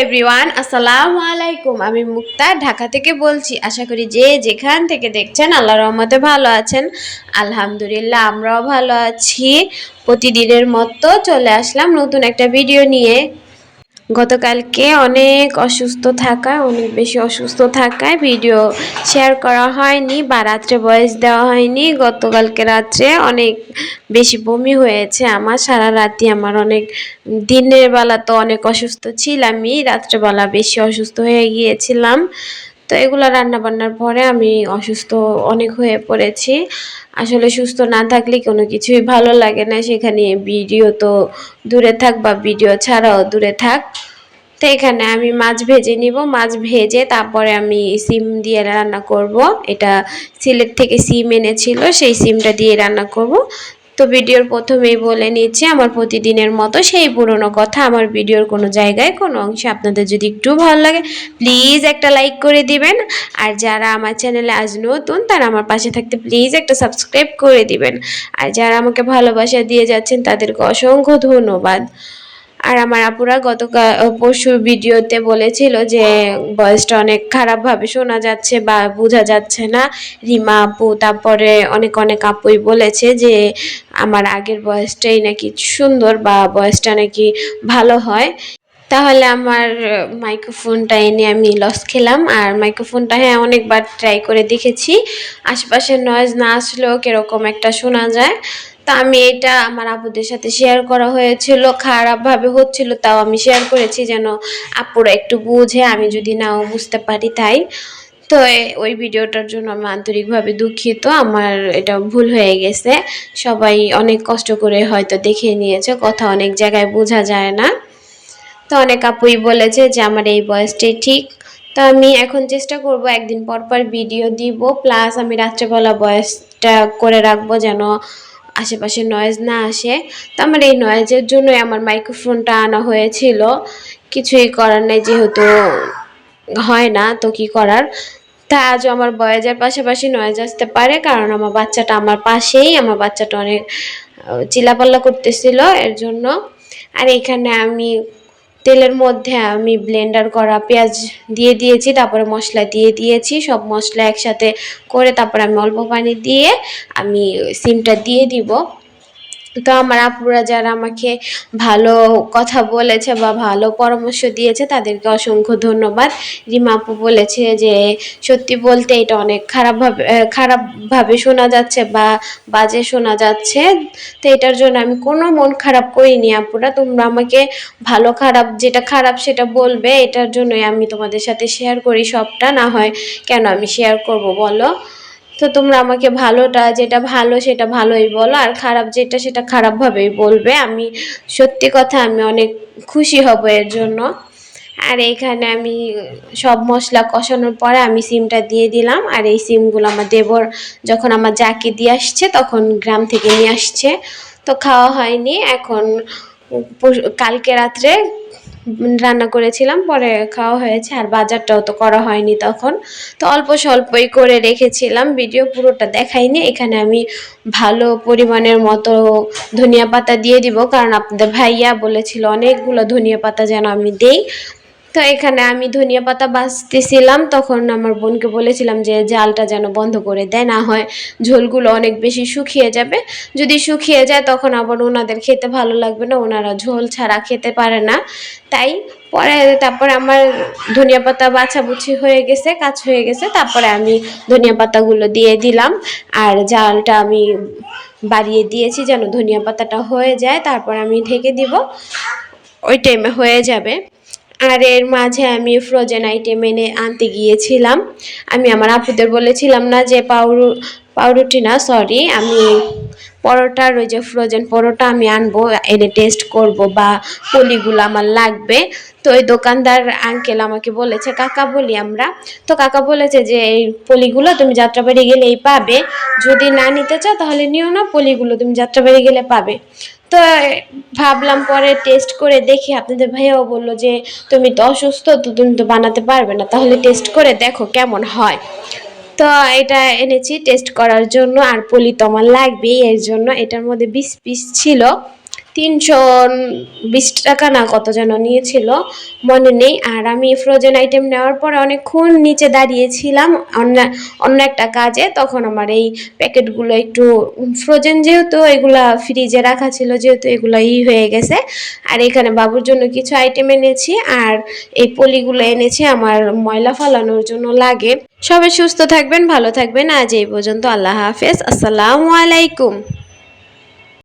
Everyone, আসসালামু আলাইকুম। আমি মুক্তা ঢাকা থেকে বলছি। আশা করি যে যেখান থেকে দেখছেন আল্লাহর রহমতে ভালো আছেন। আলহামদুলিল্লাহ, আমরাও ভালো আছি। প্রতিদিনের মতো চলে আসলাম নতুন একটা ভিডিও নিয়ে। গতকালকে অনেক বেশি অসুস্থ থাকায় ভিডিও শেয়ার করা হয়নি বা রাত্রে ভয়েস দেওয়া হয়নি। গতকালকে রাত্রে অনেক বেশি বমি হয়েছে আমার, সারা রাতই আমার অনেক। দিনের বেলা তো অনেক অসুস্থ ছিলামই, রাত্রেবেলা বেশি অসুস্থ হয়ে গিয়েছিলাম। তো এগুলো রান্না বান্নার পরে আমি অসুস্থ অনেক হয়ে পড়েছি। আসলে সুস্থ না থাকলে কোনো কিছুই ভালো লাগে না, সেখানে ভিডিও তো দূরে থাক বা ভিডিও ছাড়াও দূরে থাক। তো এখানে আমি মাছ ভেজে নিব, মাছ ভেজে তারপরে আমি সিম দিয়ে রান্না করব। এটা সিলেট থেকে সিম এনেছিল, সেই সিমটা দিয়ে রান্না করব। তো ভিডিওর প্রথমেই বলে নিচ্ছি, আমার প্রতিদিনের মতো সেই পুরনো কথা। আমার ভিডিওর কোনো জায়গায় কোনো অংশে আপনাদের যদি একটু ভালো লাগে প্লিজ একটা লাইক করে দিবেন। আর যারা আমার চ্যানেলে আজ নতুন তারা আমার পাশে থাকতে প্লিজ একটা সাবস্ক্রাইব করে দিবেন। আর যারা আমাকে ভালোবাসা দিয়ে যাচ্ছেন তাদেরকে অসংখ্য ধন্যবাদ। আর আমার আপুরা পরশু ভিডিওতে বলেছিল যে ভয়েসটা অনেক খারাপভাবে শোনা যাচ্ছে বা বোঝা যাচ্ছে না। রিমা আপু, তারপরে অনেক অনেক আপুই বলেছে যে আমার আগের ভয়েসটাই নাকি সুন্দর বা ভয়েসটা নাকি ভালো হয়। তাহলে আমার মাইক্রোফোনটা এনে আমি লস খেলাম। আর মাইক্রোফোনটা হ্যাঁ অনেকবার ট্রাই করে দেখেছি, আশেপাশের নয়েজ না আসলেও কীরকম একটা শোনা যায়। তা আমি এটা আমার আপুদের সাথে শেয়ার করা হয়েছিল, খারাপভাবে হচ্ছিল তাও আমি শেয়ার করেছি যেন আপুরা একটু বুঝে, আমি যদি নাও বুঝতে পারি তাই। তো ওই ভিডিওটার জন্য আমি আন্তরিকভাবে দুঃখিত, আমার এটা ভুল হয়ে গেছে। সবাই অনেক কষ্ট করে হয়তো দেখে নিয়েছে, কথা অনেক জায়গায় বোঝা যায় না। তো অনেক আপুই বলেছে যে আমার এই ভয়েসটাই ঠিক। তো আমি এখন চেষ্টা করব একদিন পর পর ভিডিও দিব, প্লাস আমি রাত্রেবেলা ভয়েসটা করে রাখবো যেন আশেপাশে নয়েজ না আসে। তো আমার এই নয়েজের জন্যই আমার মাইক্রোফোনটা আনা হয়েছিল, কিছুই করার নেই, যেহেতু হয় না তো কি করার। তা আজও আমার ভয়েসের পাশাপাশি নয়েজ আসতে পারে, কারণ আমার বাচ্চাটা আমার পাশেই, আমার বাচ্চাটা অনেক চিল্লাপাল্লা করতেছিল এর জন্য। আর এখানে আমি তেলের মধ্যে আমি ব্লেন্ডার করা পেঁয়াজ দিয়ে দিয়েছি, তারপরে মশলা দিয়ে দিয়েছি, সব মশলা একসাথে করে তারপরে আমি অল্প পানি দিয়ে আমি সিমটা দিয়ে দিব। তো আমার আপুরা যারা আমাকে ভালো কথা বলেছে বা ভালো পরামর্শ দিয়েছে তাদেরকে অসংখ্য ধন্যবাদ। রিমা আপু বলেছে যে সত্যি বলতে এটা অনেক খারাপভাবে শোনা যাচ্ছে বা বাজে শোনা যাচ্ছে। তো এটার জন্য আমি কোনো মন খারাপ করিনি আপুরা, তোমরা আমাকে ভালো খারাপ যেটা খারাপ সেটা বলবে, এটার জন্যই আমি তোমাদের সাথে শেয়ার করি সবটা, না হয় কেন আমি শেয়ার করব বলো। তো তোমরা আমাকে ভালোটা যেটা ভালো সেটা ভালোই বলো, আর খারাপ যেটা সেটা খারাপভাবেই বলবে। আমি সত্যি কথা, আমি অনেক খুশি হব এর জন্য। আর এইখানে আমি সব মশলা কষানোর পরে আমি সিমটা দিয়ে দিলাম। আর এই সিমগুলো আমার দেবর যখন আমার যাকে দিয়ে আসছে তখন গ্রাম থেকে নিয়ে আসছে, তো খাওয়া হয়নি। এখন কালকে রাত্রে রান্না করেছিলাম, পরে খাওয়া হয়েছে। আর বাজারটাও তো করা হয়নি তখন, তো অল্প স্বল্পই করে রেখেছিলাম, ভিডিও পুরোটা দেখাইনি। এখানে আমি ভালো পরিমাণের মতো ধনিয়া পাতা দিয়ে দিব, কারণ আপনাদের ভাইয়া বলেছিল অনেকগুলো ধনিয়া পাতা যেন আমি দেই। তো এখানে আমি ধনিয়া পাতা বাছতেছিলাম, তখন আমার বোনকে বলেছিলাম যে জালটা যেন বন্ধ করে দেয়, না হয় ঝোলগুলো অনেক বেশি শুকিয়ে যাবে। যদি শুকিয়ে যায় তখন আবার ওনাদের খেতে ভালো লাগবে না, ওনারা ঝোল ছাড়া খেতে পারে না। তাই পরে তারপরে আমার ধনিয়া পাতা বাছাবুছি হয়ে গেছে, কাজ হয়ে গেছে, তারপরে আমি ধনিয়া পাতাগুলো দিয়ে দিলাম। আর জালটা আমি বাড়িয়ে দিয়েছি যেন ধনিয়া পাতাটা হয়ে যায়, তারপর আমি ঢেকে দিব, ওই টাইমে হয়ে যাবে। আর এর মাঝে আমি ফ্রোজেন আইটেম এনে আনতে গিয়েছিলাম। আমি আমার আপুদের বলেছিলাম না যে পাউরুটি না, সরি, আমি পরোটার ওই যে ফ্রোজেন পরোটা আমি আনবো, এনে টেস্ট করব বা পলিগুলো আমার লাগবে। তো ওই দোকানদার আঙ্কেল আমাকে বলেছে, কাকা বলি আমরা, তো কাকা বলেছে যে এই পলিগুলো তুমি যাত্রাবাড়ি গেলেই পাবে, যদি না নিতে চাও তাহলে নিও না, পলিগুলো তুমি যাত্রাবাড়ি গেলে পাবে। তো ভাবলাম পরে টেস্ট করে দেখি, আপনাদের ভাইয়াও বললো যে তুমি তো অসুস্থ, তো তুমি তো বানাতে পারবে না, তাহলে টেস্ট করে দেখো কেমন হয়। তো এটা এনেছি টেস্ট করার জন্য। আর পলি তো আমার লাগবেই, এর জন্য এটার মধ্যে 20 পিস ছিল, 320 টাকা না কত যেন নিয়েছিল, মনে নেই। আর আমি ফ্রোজেন আইটেম নেওয়ার পরে অনেকক্ষণ নিচে দাঁড়িয়েছিলাম অন্য অন্য একটা কাজে, তখন আমার এই প্যাকেটগুলো একটু ফ্রোজেন, যেহেতু এগুলা ফ্রিজে রাখা ছিল, যেহেতু এগুলা হয়ে গেছে। আর এখানে বাবুর জন্য কিছু আইটেম এনেছি, আর এই পলিগুলো এনেছি আমার ময়লা ফালানোর জন্য লাগে। সবাই সুস্থ থাকবেন, ভালো থাকবেন। আজ এই পর্যন্ত, আল্লাহ হাফেজ, আসসালামু আলাইকুম।